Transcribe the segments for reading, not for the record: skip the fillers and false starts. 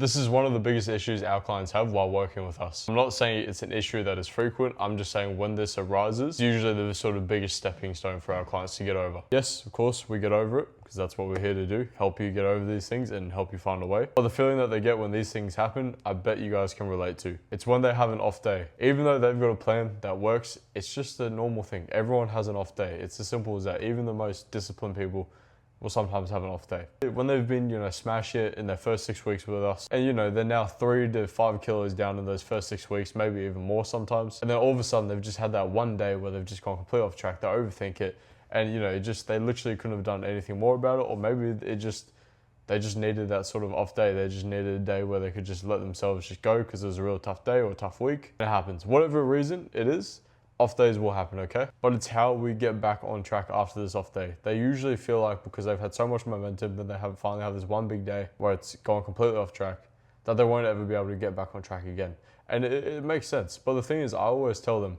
This is one of the biggest issues our clients have while working with us. I'm not saying it's an issue that is frequent, I'm just saying when this arises, usually the sort of biggest stepping stone for our clients to get over. Yes, of course, we get over it, because that's what we're here to do, help you get over these things and help you find a way. But the feeling that they get when these things happen, I bet you guys can relate to. It's when they have an off day. Even though they've got a plan that works, it's just a normal thing. Everyone has an off day. It's as simple as that. Even the most disciplined people will sometimes have an off day. When they've been, smash it in their first 6 weeks with us, and they're now 3 to 5 kilos down in those first 6 weeks, maybe even more sometimes. And then all of a sudden they've just had that one day where they've just gone completely off track, they overthink it, and they literally couldn't have done anything more about it, or maybe they just needed that sort of off day. They just needed a day where they could just let themselves just go because it was a real tough day or a tough week. It happens. Whatever reason it is, off days will happen, okay? But it's how we get back on track after this off day. They usually feel like because they've had so much momentum that they finally have this one big day where it's gone completely off track, that they won't ever be able to get back on track again. And it makes sense. But the thing is, I always tell them,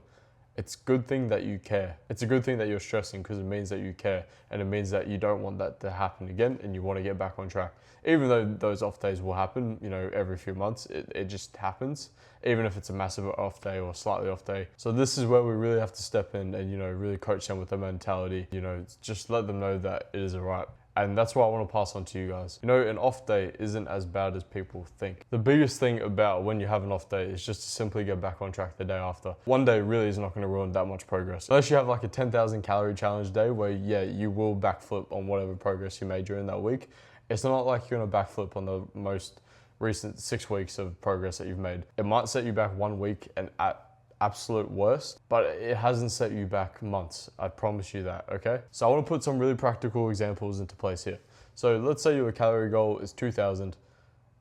it's a good thing that you care. It's a good thing that you're stressing because it means that you care, and it means that you don't want that to happen again and you want to get back on track. Even though those off days will happen, every few months, it just happens, even if it's a massive off day or slightly off day. So this is where we really have to step in and, really coach them with the mentality, just let them know that it is alright. And that's what I want to pass on to you guys. An off day isn't as bad as people think. The biggest thing about when you have an off day is just to simply get back on track the day after. One day really is not going to ruin that much progress. Unless you have like a 10,000 calorie challenge day where, you will backflip on whatever progress you made during that week. It's not like you're going to backflip on the most recent 6 weeks of progress that you've made. It might set you back 1 week and at absolute worst, but it hasn't set you back months. I promise you that, okay? So I want to put some really practical examples into place here. So let's say your calorie goal is 2,000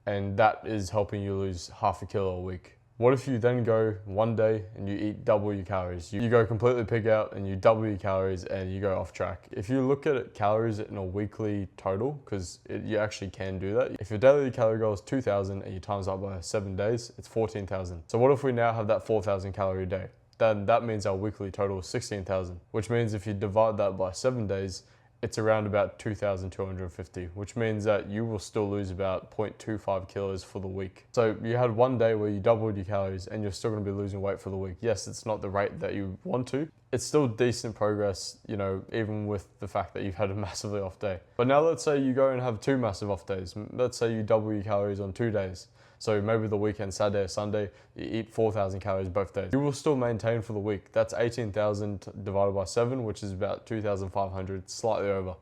and that is helping you lose half a kilo a week. What if you then go one day and you eat double your calories? You go completely pig out and you double your calories and you go off track. If you look at calories in a weekly total, because you actually can do that. If your daily calorie goal is 2,000 and you times that by 7 days, it's 14,000. So what if we now have that 4,000 calorie day? Then that means our weekly total is 16,000, which means if you divide that by 7 days, it's around about 2,250, which means that you will still lose about 0.25 kilos for the week. So you had one day where you doubled your calories and you're still gonna be losing weight for the week. Yes, it's not the rate that you want to. It's still decent progress, even with the fact that you've had a massively off day. But now let's say you go and have 2 massive off days. Let's say you double your calories on 2 days. So maybe the weekend, Saturday or Sunday, you eat 4,000 calories both days. You will still maintain for the week. That's 18,000 divided by 7, which is about 2,500, slightly over.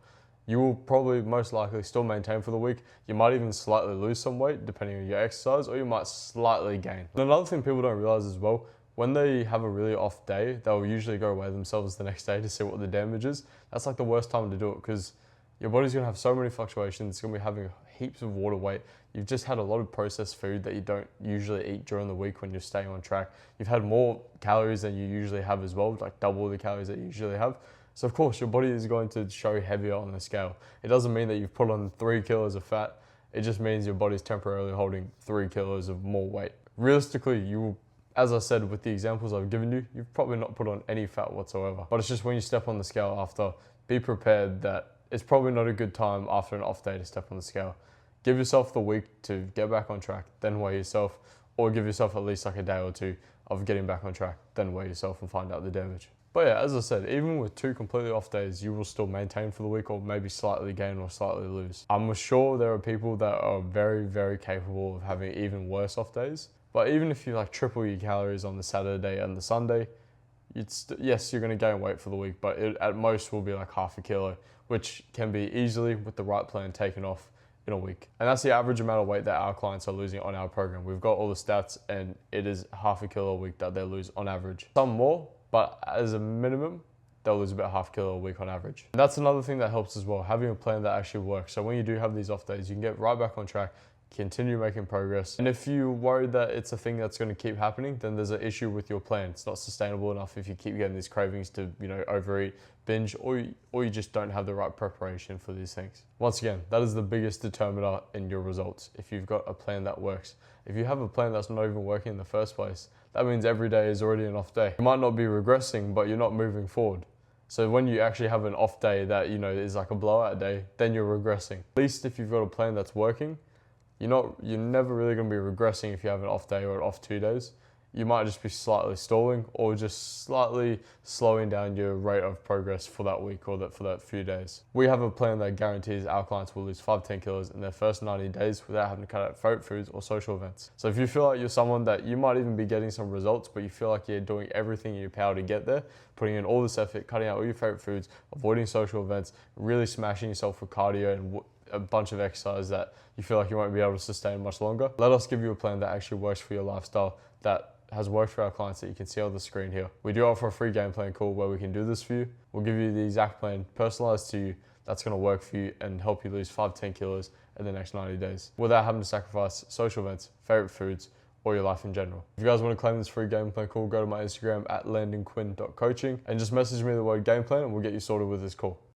You will probably most likely still maintain for the week. You might even slightly lose some weight depending on your exercise, or you might slightly gain. And another thing people don't realize as well, when they have a really off day, they'll usually go weigh themselves the next day to see what the damage is. That's like the worst time to do it because your body's gonna have so many fluctuations. It's gonna be having heaps of water weight. You've just had a lot of processed food that you don't usually eat during the week when you're staying on track. You've had more calories than you usually have as well, like double the calories that you usually have. So of course your body is going to show heavier on the scale. It doesn't mean that you've put on 3 kilos of fat. It just means your body's temporarily holding 3 kilos of more weight. Realistically, you will, as I said with the examples I've given you, you've probably not put on any fat whatsoever. But it's just when you step on the scale after, be prepared that it's probably not a good time after an off day to step on the scale. Give yourself the week to get back on track, then weigh yourself, or give yourself at least like a day or two of getting back on track, then weigh yourself and find out the damage. But yeah, as I said, even with 2 completely off days, you will still maintain for the week or maybe slightly gain or slightly lose. I'm sure there are people that are very, very capable of having even worse off days. But even if you like triple your calories on the Saturday and the Sunday, yes, you're gonna gain weight for the week, but it at most will be like half a kilo, which can be easily, with the right plan, taken off in a week. And that's the average amount of weight that our clients are losing on our program. We've got all the stats and it is half a kilo a week that they lose on average. Some more, but as a minimum, they'll lose about half a kilo a week on average. And that's another thing that helps as well, having a plan that actually works. So when you do have these off days, you can get right back on track, continue making progress. And if you worry that it's a thing that's going to keep happening, then there's an issue with your plan. It's not sustainable enough if you keep getting these cravings to, overeat, binge, or you just don't have the right preparation for these things. Once again, that is the biggest determiner in your results. If you've got a plan that works. If you have a plan that's not even working in the first place, that means every day is already an off day. You might not be regressing, but you're not moving forward. So when you actually have an off day that, is like a blowout day, then you're regressing. At least if you've got a plan that's working, you're never really going to be regressing if you have an off day or an off 2 days. You might just be slightly stalling or just slightly slowing down your rate of progress for that week or for that few days. We have a plan that guarantees our clients will lose 5-10 kilos in their first 90 days without having to cut out favorite foods or social events. So if you feel like you're someone that you might even be getting some results, but you feel like you're doing everything in your power to get there, putting in all this effort, cutting out all your favorite foods, avoiding social events, really smashing yourself with cardio and a bunch of exercise that you feel like you won't be able to sustain much longer, let us give you a plan that actually works for your lifestyle, that has worked for our clients, that you can see on the screen here. We do offer a free game plan call where we can do this for you. We'll give you the exact plan personalized to you that's going to work for you and help you lose 5-10 kilos in the next 90 days without having to sacrifice social events, favorite foods, or your life in general. If you guys want to claim this free game plan call, go to my Instagram at landonquinn.coaching and just message me the word game plan and we'll get you sorted with this call.